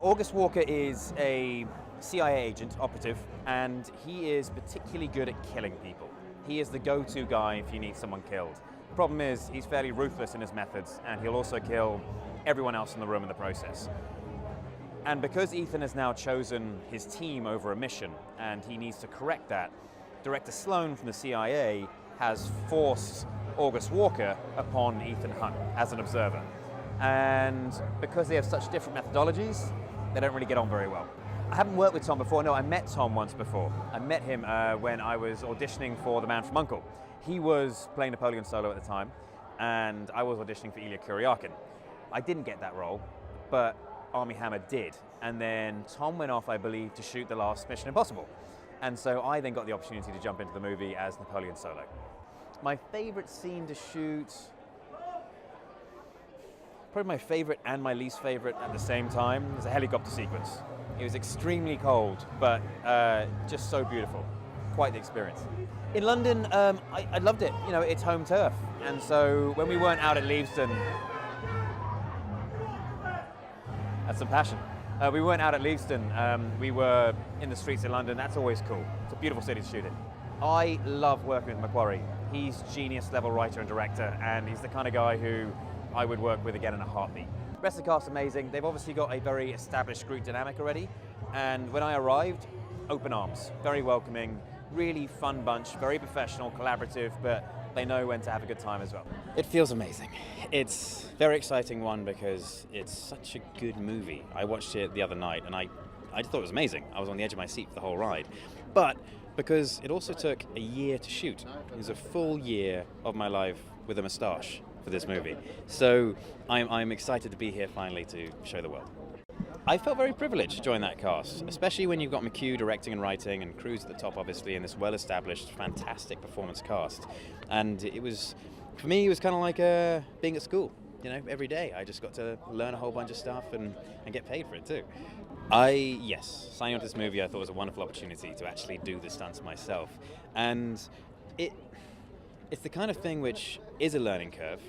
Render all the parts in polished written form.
August Walker is a CIA agent, operative, and he is particularly good at killing people. He is the go-to guy if you need someone killed. The problem is he's fairly ruthless in his methods, and he'll also kill everyone else in the room in the process. And because Ethan has now chosen his team over a mission, and he needs to correct that, Director Sloan from the CIA has forced August Walker upon Ethan Hunt as an observer. And because they have such different methodologies, they don't really get on very well. I haven't worked with Tom before. No, I met Tom once before. I met him when I was auditioning for The Man from U.N.C.L.E. He was playing Napoleon Solo at the time, and I was auditioning for Ilya Kuryakin. I didn't get that role, but Armie Hammer did. And then Tom went off, I believe, to shoot the last Mission Impossible. And so I then got the opportunity to jump into the movie as Napoleon Solo. My favorite scene to shoot, probably my favorite and my least favorite at the same time, is a helicopter sequence. It was extremely cold, but just so beautiful. Quite the experience. In London, I loved it. You know, it's home turf. And so when we weren't out at Leavesden, that's some passion. We weren't out at Leavesden. We were in the streets of London. That's always cool. It's a beautiful city to shoot in. I love working with Macquarie. He's genius level writer and director, and he's the kind of guy who I would work with again in a heartbeat. The rest of the cast's amazing. They've obviously got a very established group dynamic already, and when I arrived, open arms, very welcoming, really fun bunch, very professional, collaborative, but they know when to have a good time as well. It feels amazing. It's a very exciting one because it's such a good movie. I watched it the other night and I just thought it was amazing. I was on the edge of my seat for the whole ride. But because it also took a year to shoot. It was a full year of my life with a moustache for this movie. So I'm excited to be here finally to show the world. I felt very privileged to join that cast, especially when you've got McHugh directing and writing and Cruise at the top, obviously, in this well-established, fantastic performance cast. And it was, for me, it was kind of like being at school. You know, every day I just got to learn a whole bunch of stuff and get paid for it too. Yes, signing on to this movie I thought was a wonderful opportunity to actually do the stunts myself. And it's the kind of thing which is a learning curve.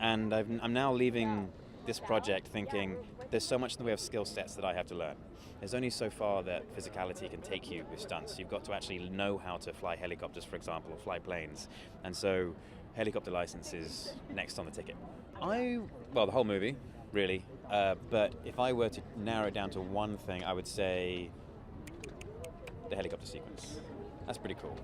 And I'm now leaving this project thinking there's so much in the way of skill sets that I have to learn. There's only so far that physicality can take you with stunts. You've got to actually know how to fly helicopters, for example, or fly planes. And so helicopter license is next on the ticket. Well, the whole movie, really. But if I were to narrow it down to one thing, I would say the helicopter sequence. That's pretty cool.